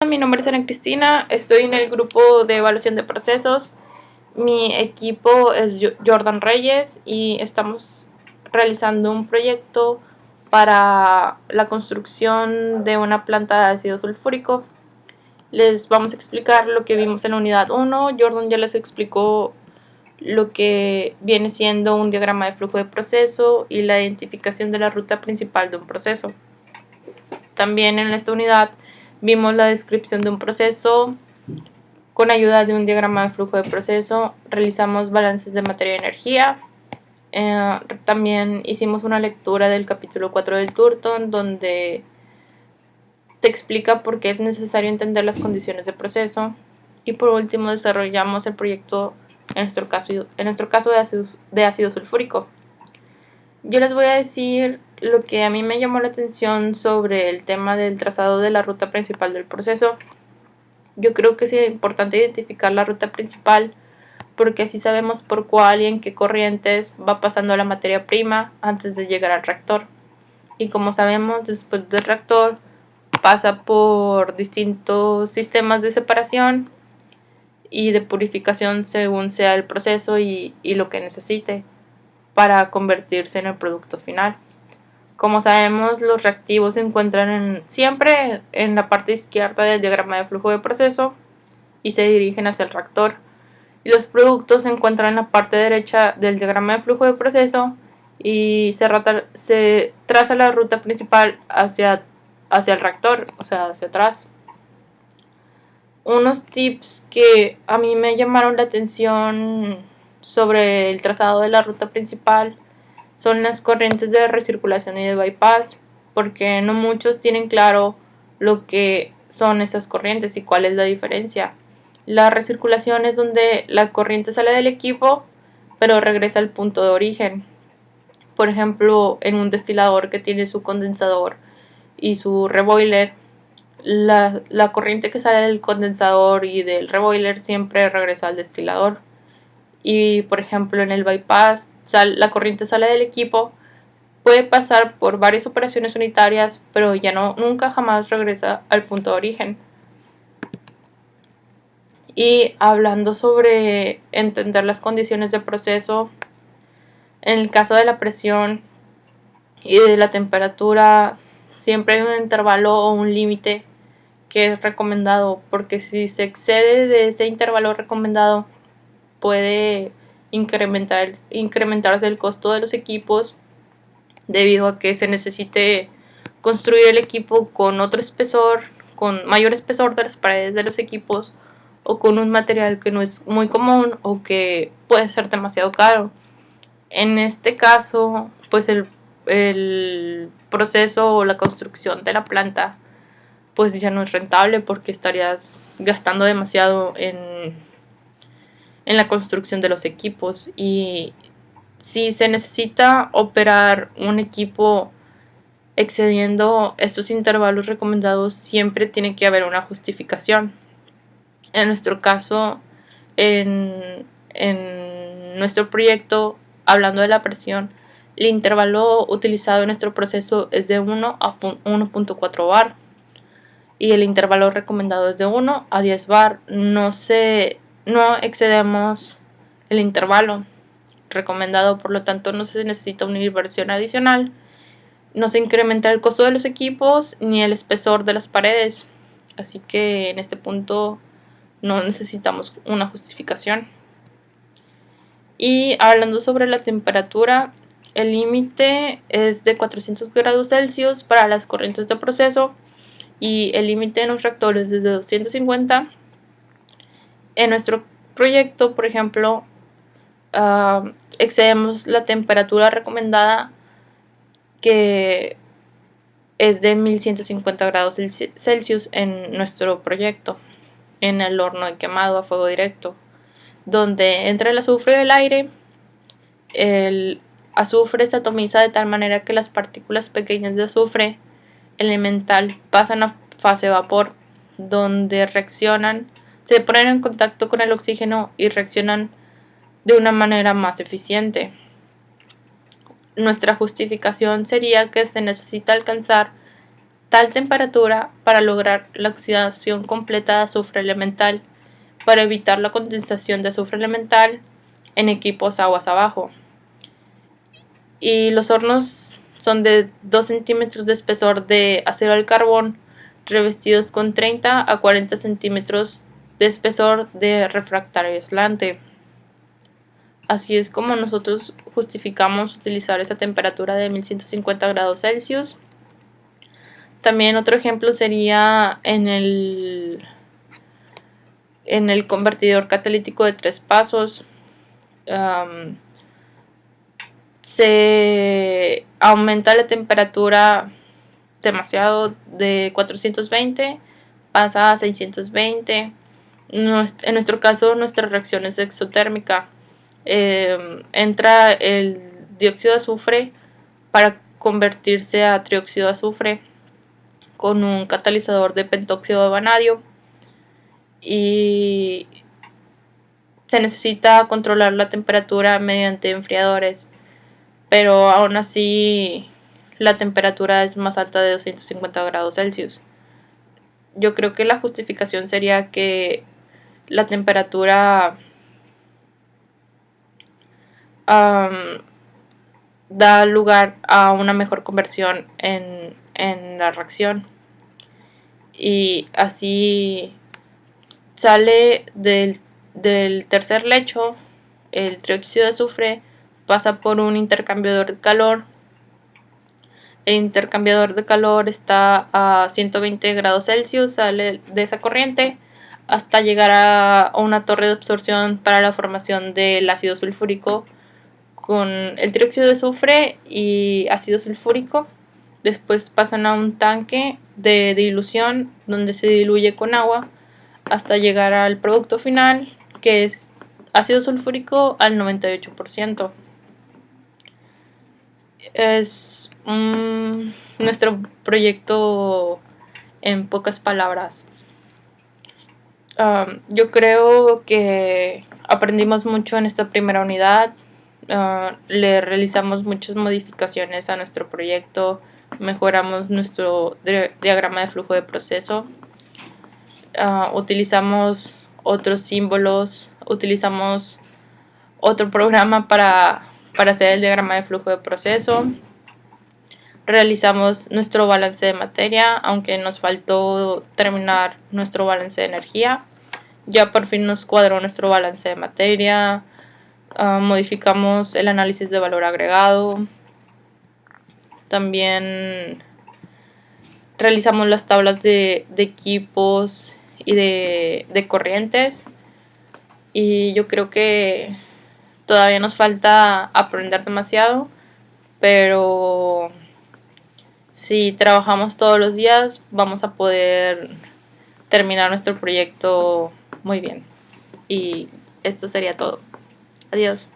Mi nombre es Ana Cristina, estoy en el grupo de evaluación de procesos. Mi equipo es Jordan Reyes y estamos realizando un proyecto para la construcción de una planta de ácido sulfúrico. Les vamos a explicar lo que vimos en la unidad 1. Jordan ya les explicó lo que viene siendo un diagrama de flujo de proceso y la identificación de la ruta principal de un proceso. También en esta unidad vimos la descripción de un proceso. Con ayuda de un diagrama de flujo de proceso realizamos balances de materia y energía. También hicimos una lectura del capítulo 4 del Turton, donde te explica por qué es necesario entender las condiciones de proceso. Y por último desarrollamos el proyecto, en nuestro caso de ácido sulfúrico. Yo les voy a decir lo que a mí me llamó la atención sobre el tema del trazado de la ruta principal del proceso. Yo creo que es importante identificar la ruta principal porque así sabemos por cuál y en qué corrientes va pasando la materia prima antes de llegar al reactor. Y como sabemos, después del reactor pasa por distintos sistemas de separación y de purificación según sea el proceso y lo que necesite para convertirse en el producto final. Como sabemos, los reactivos se encuentran siempre en la parte izquierda del diagrama de flujo de proceso y se dirigen hacia el reactor. Y los productos se encuentran en la parte derecha del diagrama de flujo de proceso y se traza la ruta principal hacia el reactor, o sea, hacia atrás. Unos tips que a mí me llamaron la atención sobre el trazado de la ruta principal son las corrientes de recirculación y de bypass, porque no muchos tienen claro lo que son esas corrientes y cuál es la diferencia. La recirculación es donde la corriente sale del equipo, pero regresa al punto de origen. Por ejemplo, en un destilador que tiene su condensador y su reboiler, la corriente que sale del condensador y del reboiler siempre regresa al destilador. Y por ejemplo, en el bypass, la corriente sale del equipo, puede pasar por varias operaciones unitarias, pero ya nunca jamás regresa al punto de origen. Y hablando sobre entender las condiciones de proceso, en el caso de la presión y de la temperatura, siempre hay un intervalo o un límite que es recomendado, porque si se excede de ese intervalo recomendado, puede incrementarse el costo de los equipos debido a que se necesite construir el equipo con otro espesor, con mayor espesor de las paredes de los equipos o con un material que no es muy común o que puede ser demasiado caro. En este caso, pues el proceso o la construcción de la planta pues ya no es rentable porque estarías gastando demasiado en la construcción de los equipos. Y si se necesita operar un equipo excediendo estos intervalos recomendados, siempre tiene que haber una justificación. En nuestro caso, en nuestro proyecto, hablando de la presión, el intervalo utilizado en nuestro proceso es de 1 a 1.4 bar y el intervalo recomendado es de 1 a 10 bar. No excedemos el intervalo recomendado, por lo tanto no se necesita una inversión adicional, no se incrementa el costo de los equipos ni el espesor de las paredes, así que en este punto no necesitamos una justificación. Y hablando sobre la temperatura, el límite es de 400 grados Celsius para las corrientes de proceso y el límite en los reactores es de 250. En nuestro proyecto, por ejemplo, excedemos la temperatura recomendada, que es de 1150 grados Celsius en nuestro proyecto, en el horno de quemado a fuego directo, donde entre el azufre y el aire. El azufre se atomiza de tal manera que las partículas pequeñas de azufre elemental pasan a fase vapor, donde se ponen en contacto con el oxígeno y reaccionan de una manera más eficiente. Nuestra justificación sería que se necesita alcanzar tal temperatura para lograr la oxidación completa de azufre elemental, para evitar la condensación de azufre elemental en equipos aguas abajo. Y los hornos son de 2 centímetros de espesor de acero al carbón, revestidos con 30 a 40 centímetros de espesor de refractario aislante. Así es como nosotros justificamos utilizar esa temperatura de 1150 grados Celsius. También otro ejemplo sería en el convertidor catalítico de 3 pasos. Se aumenta la temperatura demasiado, de 420 pasa a 620. En nuestro caso, nuestra reacción es exotérmica. Entra el dióxido de azufre para convertirse a trióxido de azufre con un catalizador de pentóxido de vanadio, y se necesita controlar la temperatura mediante enfriadores, pero aún así la temperatura es más alta de 250 grados Celsius. Yo creo que la justificación sería que la temperatura da lugar a una mejor conversión en la reacción, y así sale del tercer lecho el trióxido de azufre, pasa por un intercambiador de calor. El intercambiador de calor está a 120 grados Celsius, sale de esa corriente hasta llegar a una torre de absorción para la formación del ácido sulfúrico con el trióxido de azufre y ácido sulfúrico. Después pasan a un tanque de dilución donde se diluye con agua hasta llegar al producto final, que es ácido sulfúrico al 98%. Es nuestro proyecto en pocas palabras. Yo creo que aprendimos mucho en esta primera unidad. Le realizamos muchas modificaciones a nuestro proyecto, mejoramos nuestro diagrama de flujo de proceso, utilizamos otros símbolos, utilizamos otro programa para hacer el diagrama de flujo de proceso, realizamos nuestro balance de materia, aunque nos faltó terminar nuestro balance de energía. Ya por fin nos cuadró nuestro balance de materia. Modificamos el análisis de valor agregado. También realizamos las tablas de equipos y de corrientes. Y yo creo que todavía nos falta aprender demasiado, pero si trabajamos todos los días vamos a poder terminar nuestro proyecto muy bien. Y esto sería todo. Adiós.